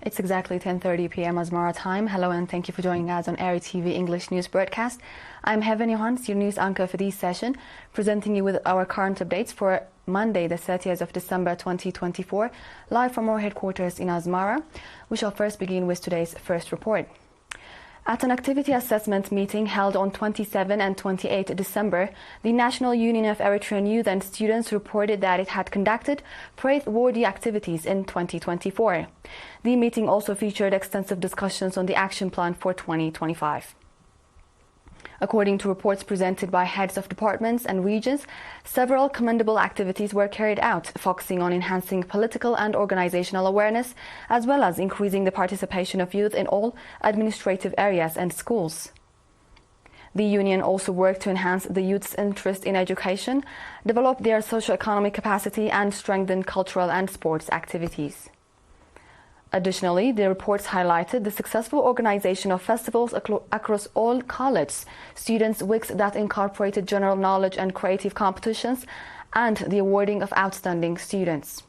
It's exactly 10:30 p.m. Asmara time. Hello and thank you for joining us on ERi-TV English News Broadcast. I'm Heaven Johans, your news anchor for this session, presenting you with our current updates for Monday, the 30th of December 2024, live from our headquarters in Asmara. We shall first begin with today's first report. At an activity assessment meeting held on 27 and 28 December, the National Union of Eritrean Youth and Students reported that it had conducted praiseworthy activities in 2024. The meeting also featured extensive discussions on the action plan for 2025. According to reports presented by heads of departments and regions, several commendable activities were carried out, focusing on enhancing political and organizational awareness, as well as increasing the participation of youth in all administrative areas and schools. The union also worked to enhance the youth's interest in education, develop their socio-economic capacity, and strengthen cultural and sports activities. Additionally, the reports highlighted the successful organization of festivals across all college students' weeks that incorporated general knowledge and creative competitions, and the awarding of outstanding students.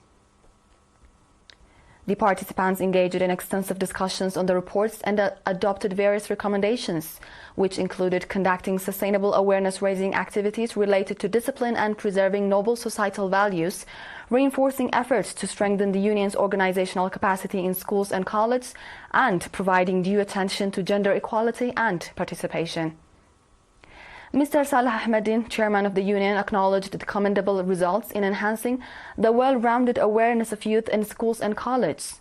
The participants engaged in extensive discussions on the reports and adopted various recommendations, which included conducting sustainable awareness-raising activities related to discipline and preserving noble societal values, reinforcing efforts to strengthen the union's organizational capacity in schools and colleges, and providing due attention to gender equality and participation. Mr. Salah Ahmedin, chairman of the union, acknowledged the commendable results in enhancing the well-rounded awareness of youth in schools and colleges.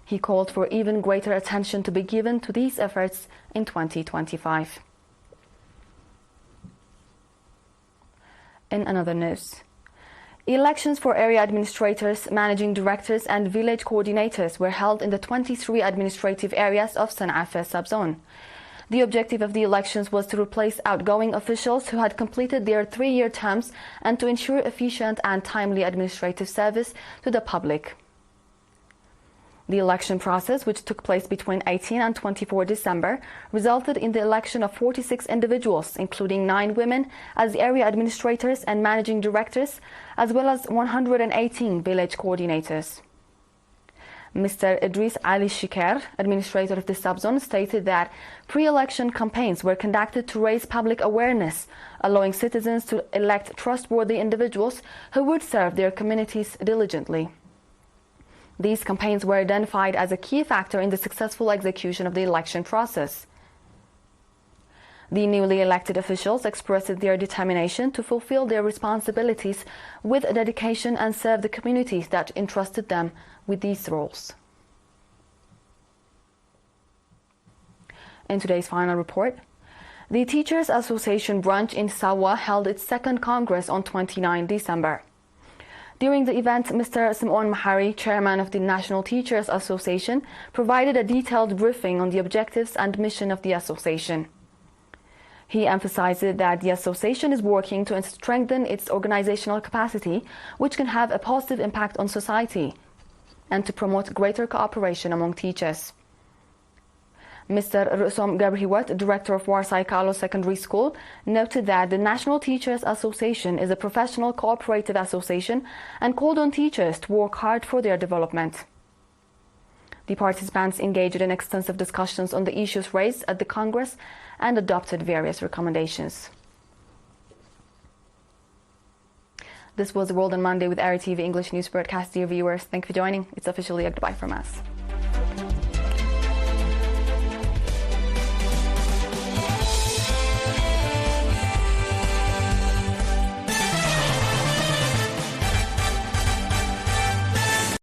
He called for even greater attention to be given to these efforts in 2025. In another news, elections for area administrators, managing directors and village coordinators were held in the 23 administrative areas of Sana'a subzone. The objective of the elections was to replace outgoing officials who had completed their 3-year terms and to ensure efficient and timely administrative service to the public. The election process, which took place between 18 and 24 December, resulted in the election of 46 individuals, including 9 women, as area administrators and managing directors, as well as 118 village coordinators. Mr. Idris Ali Shiker, administrator of the subzone, stated that pre-election campaigns were conducted to raise public awareness, allowing citizens to elect trustworthy individuals who would serve their communities diligently. These campaigns were identified as a key factor in the successful execution of the election process. The newly elected officials expressed their determination to fulfill their responsibilities with dedication and serve the communities that entrusted them with these roles. In today's final report, the Teachers Association branch in Sawa held its second Congress on 29 December. During the event, Mr. Simon Mahari, chairman of the National Teachers Association, provided a detailed briefing on the objectives and mission of the association. He emphasized that the association is working to strengthen its organizational capacity, which can have a positive impact on society, and to promote greater cooperation among teachers. Mr. Rusom Gabrihiwat, director of Warsai Kalo Secondary School, noted that the National Teachers Association is a professional cooperative association and called on teachers to work hard for their development. The participants engaged in extensive discussions on the issues raised at the Congress and adopted various recommendations. This was the World on Monday with ERi-TV English News Broadcast. Dear viewers, thank you for joining. It's officially a goodbye from us.